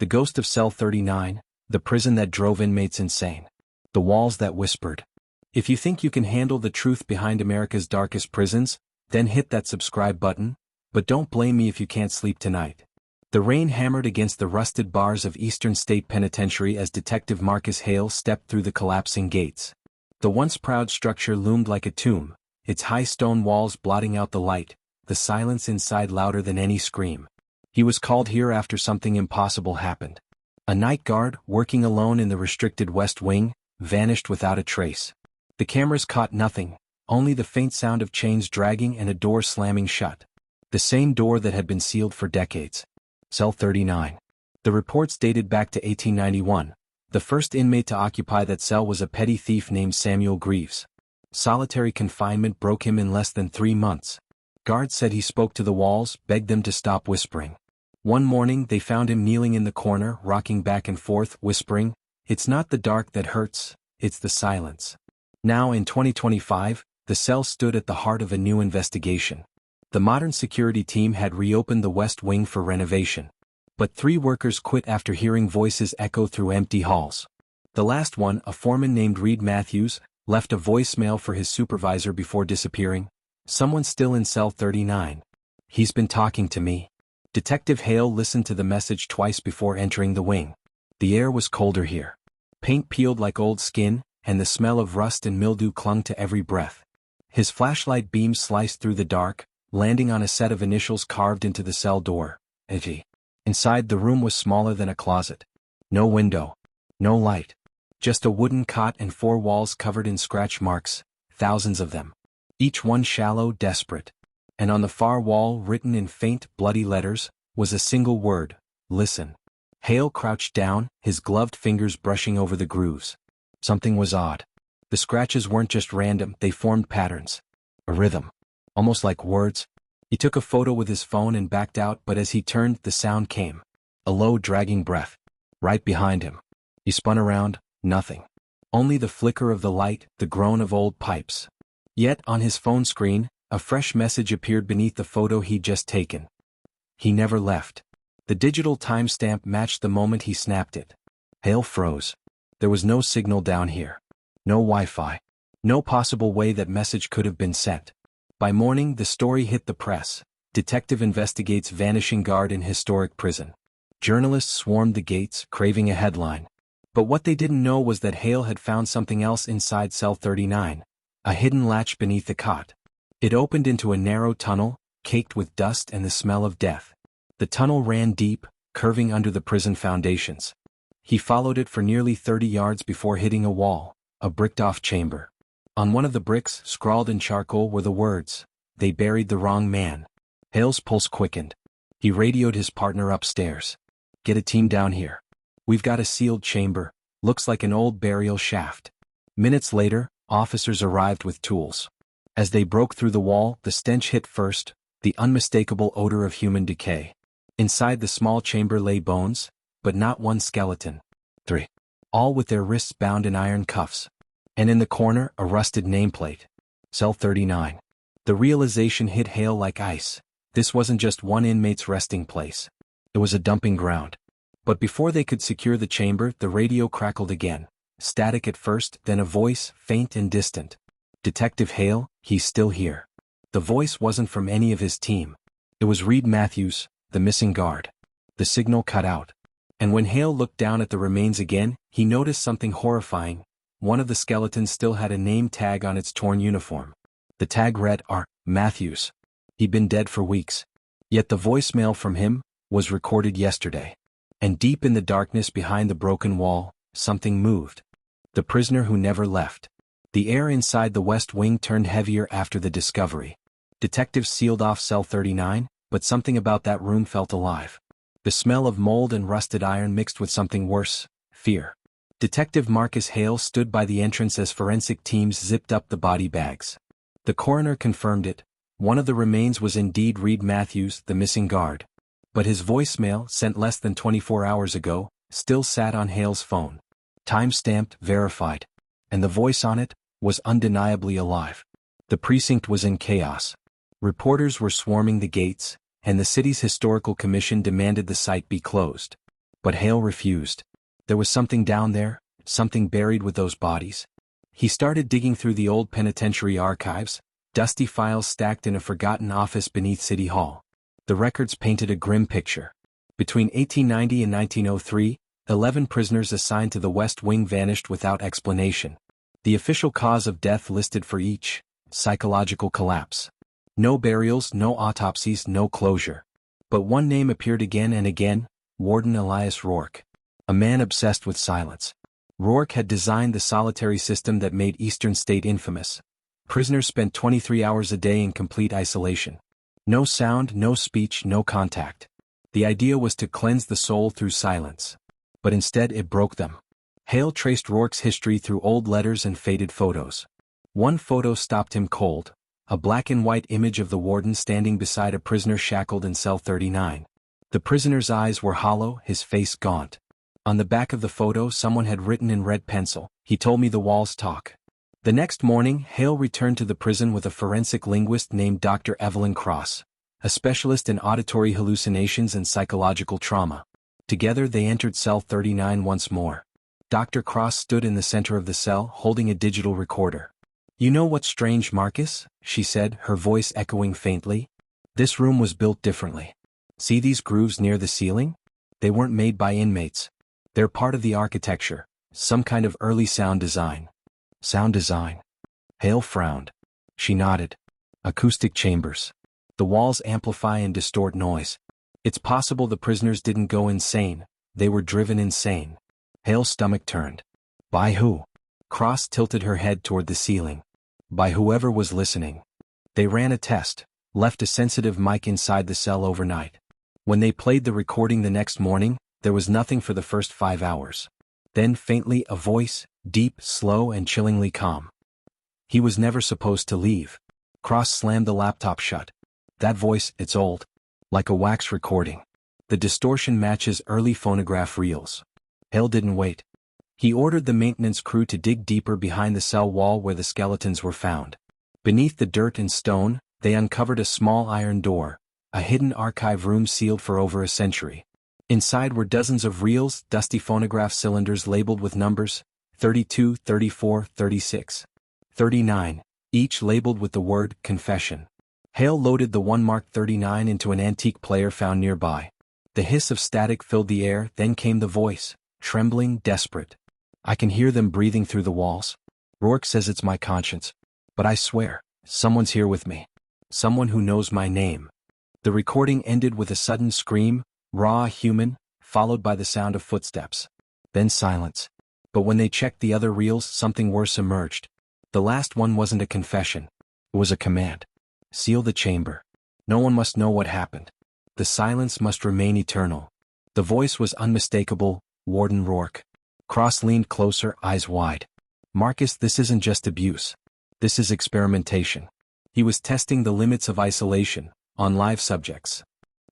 The ghost of Cell 39, the prison that drove inmates insane. The walls that whispered. If you think you can handle the truth behind America's darkest prisons, then hit that subscribe button, but don't blame me if you can't sleep tonight. The rain hammered against the rusted bars of Eastern State Penitentiary as Detective Marcus Hale stepped through the collapsing gates. The once proud structure loomed like a tomb, its high stone walls blotting out the light, the silence inside louder than any scream. He was called here after something impossible happened. A night guard, working alone in the restricted West Wing, vanished without a trace. The cameras caught nothing, only the faint sound of chains dragging and a door slamming shut. The same door that had been sealed for decades. Cell 39. The reports dated back to 1891. The first inmate to occupy that cell was a petty thief named Samuel Greaves. Solitary confinement broke him in less than 3 months. Guards said he spoke to the walls, begged them to stop whispering. One morning they found him kneeling in the corner, rocking back and forth, whispering, "It's not the dark that hurts, it's the silence." Now in 2025, the cell stood at the heart of a new investigation. The modern security team had reopened the West Wing for renovation. But 3 workers quit after hearing voices echo through empty halls. The last one, a foreman named Reed Matthews, left a voicemail for his supervisor before disappearing. "Someone's still in cell 39. He's been talking to me." Detective Hale listened to the message twice before entering the wing. The air was colder here. Paint peeled like old skin, and the smell of rust and mildew clung to every breath. His flashlight beam sliced through the dark, landing on a set of initials carved into the cell door. "G." Inside, the room was smaller than a closet. No window. No light. Just a wooden cot and 4 walls covered in scratch marks, thousands of them. Each one shallow, desperate. And on the far wall, written in faint, bloody letters, was a single word: listen. Hale crouched down, his gloved fingers brushing over the grooves. Something was odd. The scratches weren't just random, they formed patterns. A rhythm. Almost like words. He took a photo with his phone and backed out, but as he turned, the sound came. A low, dragging breath. Right behind him. He spun around, nothing. Only the flicker of the light, the groan of old pipes. Yet, on his phone screen, a fresh message appeared beneath the photo he'd just taken. He never left. The digital timestamp matched the moment he snapped it. Hale froze. There was no signal down here. No Wi-Fi. No possible way that message could have been sent. By morning, the story hit the press. Detective investigates vanishing guard in historic prison. Journalists swarmed the gates, craving a headline. But what they didn't know was that Hale had found something else inside cell 39. A hidden latch beneath the cot. It opened into a narrow tunnel, caked with dust and the smell of death. The tunnel ran deep, curving under the prison foundations. He followed it for nearly 30 yards before hitting a wall, a bricked-off chamber. On one of the bricks, scrawled in charcoal, were the words, "They buried the wrong man." Hale's pulse quickened. He radioed his partner upstairs. "Get a team down here. We've got a sealed chamber, looks like an old burial shaft." Minutes later, officers arrived with tools. As they broke through the wall, the stench hit first, the unmistakable odor of human decay. Inside the small chamber lay bones, but not one skeleton. 3. All with their wrists bound in iron cuffs. And in the corner, a rusted nameplate. Cell 39. The realization hit Hale like ice. This wasn't just one inmate's resting place. It was a dumping ground. But before they could secure the chamber, the radio crackled again. Static at first, then a voice, faint and distant. "Detective Hale, he's still here." The voice wasn't from any of his team. It was Reed Matthews, the missing guard. The signal cut out. And when Hale looked down at the remains again, he noticed something horrifying. One of the skeletons still had a name tag on its torn uniform. The tag read R. Matthews. He'd been dead for weeks. Yet the voicemail from him was recorded yesterday. And deep in the darkness behind the broken wall, something moved. The prisoner who never left. The air inside the West Wing turned heavier after the discovery. Detectives sealed off cell 39, but something about that room felt alive. The smell of mold and rusted iron mixed with something worse, fear. Detective Marcus Hale stood by the entrance as forensic teams zipped up the body bags. The coroner confirmed it. One of the remains was indeed Reed Matthews, the missing guard. But his voicemail, sent less than 24 hours ago, still sat on Hale's phone. Time-stamped, verified. And the voice on it was undeniably alive. The precinct was in chaos. Reporters were swarming the gates, and the city's historical commission demanded the site be closed. But Hale refused. There was something down there, something buried with those bodies. He started digging through the old penitentiary archives, dusty files stacked in a forgotten office beneath City Hall. The records painted a grim picture. Between 1890 and 1903, 11 prisoners assigned to the West Wing vanished without explanation. The official cause of death listed for each: psychological collapse. No burials, no autopsies, no closure. But one name appeared again and again: Warden Elias Rourke. A man obsessed with silence. Rourke had designed the solitary system that made Eastern State infamous. Prisoners spent 23 hours a day in complete isolation. No sound, no speech, no contact. The idea was to cleanse the soul through silence. But instead it broke them. Hale traced Rourke's history through old letters and faded photos. One photo stopped him cold: a black and white image of the warden standing beside a prisoner shackled in cell 39. The prisoner's eyes were hollow, his face gaunt. On the back of the photo someone had written in red pencil, "He told me the walls talk." The next morning, Hale returned to the prison with a forensic linguist named Dr. Evelyn Cross, a specialist in auditory hallucinations and psychological trauma. Together they entered cell 39 once more. Dr. Cross stood in the center of the cell, holding a digital recorder. "You know what's strange, Marcus?" she said, her voice echoing faintly. "This room was built differently. See these grooves near the ceiling? They weren't made by inmates. They're part of the architecture, some kind of early sound design." "Sound design?" Hale frowned. She nodded. "Acoustic chambers. The walls amplify and distort noise. It's possible the prisoners didn't go insane, they were driven insane." Hale's stomach turned. "By who?" Cross tilted her head toward the ceiling. "By whoever was listening. They ran a test, left a sensitive mic inside the cell overnight. When they played the recording the next morning, there was nothing for the first 5 hours. Then faintly a voice, deep, slow, and chillingly calm. He was never supposed to leave." Cross slammed the laptop shut. "That voice, it's old. Like a wax recording. The distortion matches early phonograph reels." Hale didn't wait. He ordered the maintenance crew to dig deeper behind the cell wall where the skeletons were found. Beneath the dirt and stone, they uncovered a small iron door, a hidden archive room sealed for over a century. Inside were dozens of reels, dusty phonograph cylinders labeled with numbers: 32, 34, 36, 39, each labeled with the word confession. Hale loaded the one marked 39 into an antique player found nearby. The hiss of static filled the air, then came the voice, trembling, desperate. "I can hear them breathing through the walls. Rourke says it's my conscience. But I swear, someone's here with me. Someone who knows my name." The recording ended with a sudden scream, raw, human, followed by the sound of footsteps. Then silence. But when they checked the other reels, something worse emerged. The last one wasn't a confession. It was a command. "Seal the chamber. No one must know what happened. The silence must remain eternal." The voice was unmistakable: Warden Rourke. Cross leaned closer, eyes wide. "Marcus, this isn't just abuse. This is experimentation." He was testing the limits of isolation, on live subjects.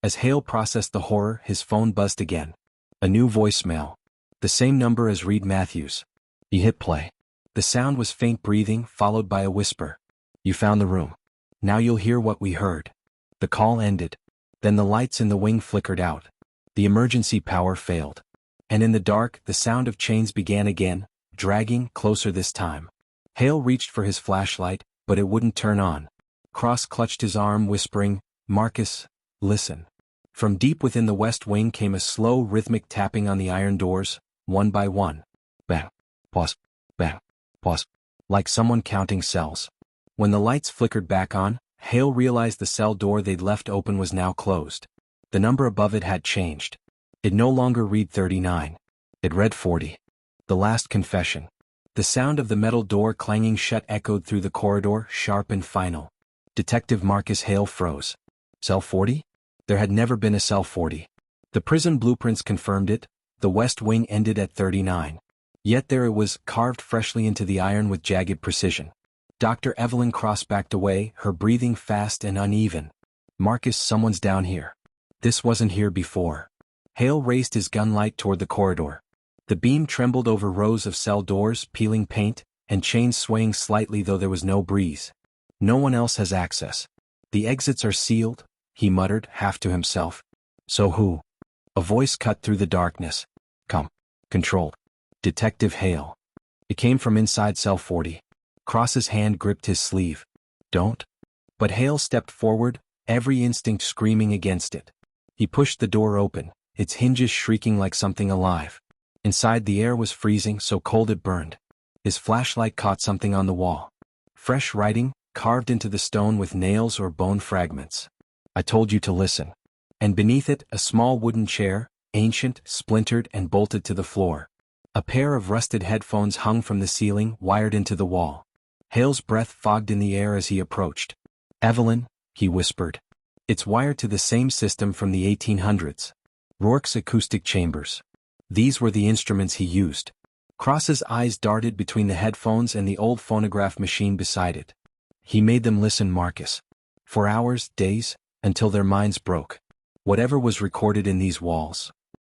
As Hale processed the horror, his phone buzzed again. A new voicemail. The same number as Reed Matthews. He hit play. The sound was faint breathing, followed by a whisper. "You found the room. Now you'll hear what we heard." The call ended. Then the lights in the wing flickered out. The emergency power failed. And in the dark, the sound of chains began again, dragging, closer this time. Hale reached for his flashlight, but it wouldn't turn on. Cross clutched his arm, whispering, "Marcus, listen." From deep within the West Wing came a slow, rhythmic tapping on the iron doors, one by one. Bang, pause, bang, pause. Like someone counting cells. When the lights flickered back on, Hale realized the cell door they'd left open was now closed. The number above it had changed. It no longer read 39. It read 40. The last confession. The sound of the metal door clanging shut echoed through the corridor, sharp and final. Detective Marcus Hale froze. Cell 40? There had never been a cell 40. The prison blueprints confirmed it. The West Wing ended at 39. Yet there it was, carved freshly into the iron with jagged precision. Dr. Evelyn Cross backed away, her breathing fast and uneven. "Marcus, someone's down here. This wasn't here before." Hale raised his gun light toward the corridor. The beam trembled over rows of cell doors, peeling paint, and chains swaying slightly though there was no breeze. "No one else has access. The exits are sealed," he muttered, half to himself. "So who?" A voice cut through the darkness. Come. Controlled. Detective Hale. It came from inside cell 40. Cross's hand gripped his sleeve. Don't. But Hale stepped forward, every instinct screaming against it. He pushed the door open, its hinges shrieking like something alive. Inside the air was freezing, so cold it burned. His flashlight caught something on the wall. Fresh writing, carved into the stone with nails or bone fragments. I told you to listen. And beneath it, a small wooden chair, ancient, splintered, and bolted to the floor. A pair of rusted headphones hung from the ceiling, wired into the wall. Hale's breath fogged in the air as he approached. Evelyn, he whispered. It's wired to the same system from the 1800s. Rourke's acoustic chambers. These were the instruments he used. Cross's eyes darted between the headphones and the old phonograph machine beside it. He made them listen, Marcus. For hours, days, until their minds broke. Whatever was recorded in these walls.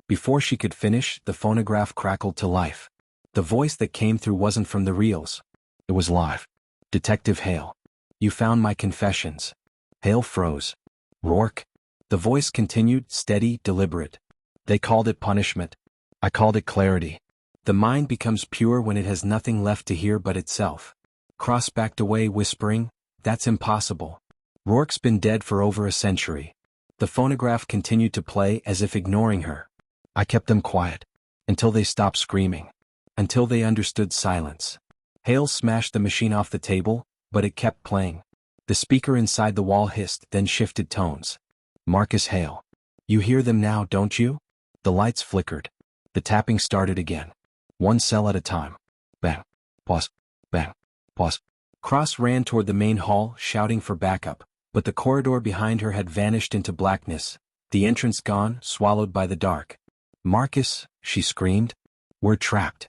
Before she could finish, the phonograph crackled to life. The voice that came through wasn't from the reels. It was live. Detective Hale. You found my confessions. Hale froze. Rourke? The voice continued, steady, deliberate. They called it punishment. I called it clarity. The mind becomes pure when it has nothing left to hear but itself. Cross backed away, whispering, That's impossible. Rourke's been dead for over a century. The phonograph continued to play as if ignoring her. I kept them quiet. Until they stopped screaming. Until they understood silence. Hale smashed the machine off the table, but it kept playing. The speaker inside the wall hissed, then shifted tones. Marcus Hale. You hear them now, don't you? The lights flickered. The tapping started again. One cell at a time. Bang. Pause. Bang. Pause. Cross ran toward the main hall, shouting for backup, but the corridor behind her had vanished into blackness, the entrance gone, swallowed by the dark. Marcus, she screamed. We're trapped.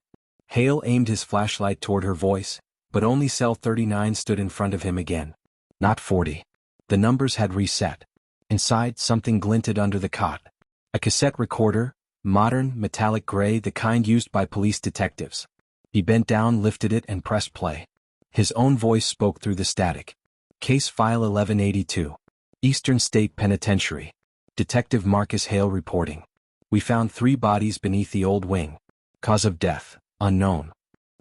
Hale aimed his flashlight toward her voice, but only cell 39 stood in front of him again. Not 40. The numbers had reset. Inside, something glinted under the cot. A cassette recorder, modern, metallic gray, the kind used by police detectives. He bent down, lifted it, and pressed play. His own voice spoke through the static. Case File 1182. Eastern State Penitentiary. Detective Marcus Hale reporting. We found 3 bodies beneath the old wing. Cause of death, unknown.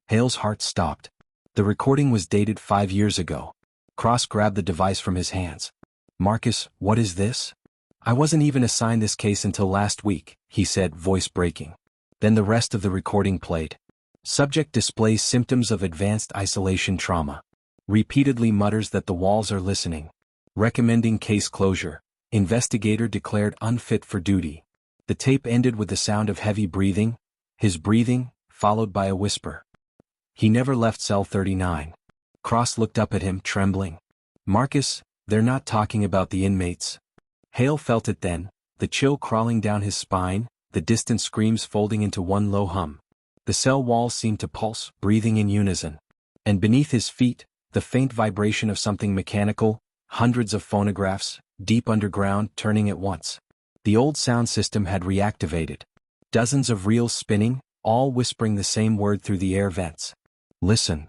Hale's heart stopped. The recording was dated 5 years ago. Cross grabbed the device from his hands. Marcus, what is this? I wasn't even assigned this case until last week, he said, voice breaking. Then the rest of the recording played. Subject displays symptoms of advanced isolation trauma. Repeatedly mutters that the walls are listening. Recommending case closure. Investigator declared unfit for duty. The tape ended with the sound of heavy breathing, his breathing, followed by a whisper. He never left cell 39. Cross looked up at him, trembling. Marcus, they're not talking about the inmates. Hale felt it then, the chill crawling down his spine, the distant screams folding into one low hum. The cell walls seemed to pulse, breathing in unison. And beneath his feet, the faint vibration of something mechanical, hundreds of phonographs, deep underground, turning at once. The old sound system had reactivated. Dozens of reels spinning, all whispering the same word through the air vents. Listen.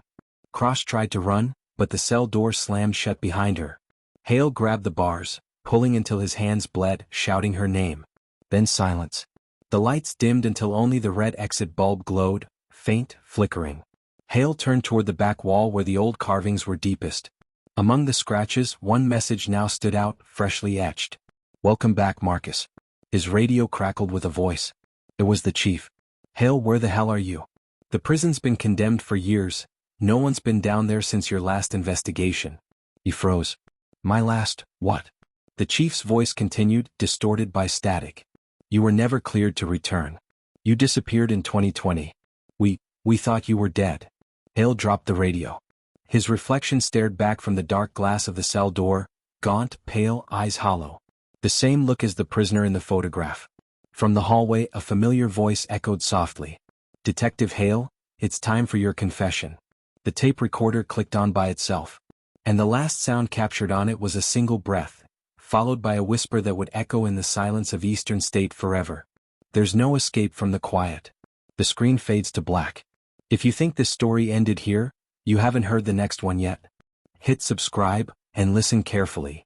Cross tried to run, but the cell door slammed shut behind her. Hale grabbed the bars, pulling until his hands bled, shouting her name. Then silence. The lights dimmed until only the red exit bulb glowed, faint, flickering. Hale turned toward the back wall where the old carvings were deepest. Among the scratches, one message now stood out, freshly etched. Welcome back, Marcus. His radio crackled with a voice. It was the chief. Hale, where the hell are you? The prison's been condemned for years. No one's been down there since your last investigation. He froze. My last, what? The chief's voice continued, distorted by static. You were never cleared to return. You disappeared in 2020. We thought you were dead. Hale dropped the radio. His reflection stared back from the dark glass of the cell door, gaunt, pale, eyes hollow. The same look as the prisoner in the photograph. From the hallway, a familiar voice echoed softly. Detective Hale, it's time for your confession. The tape recorder clicked on by itself. And the last sound captured on it was a single breath, followed by a whisper that would echo in the silence of Eastern State forever. There's no escape from the quiet. The screen fades to black. If you think this story ended here, you haven't heard the next one yet. Hit subscribe, and listen carefully.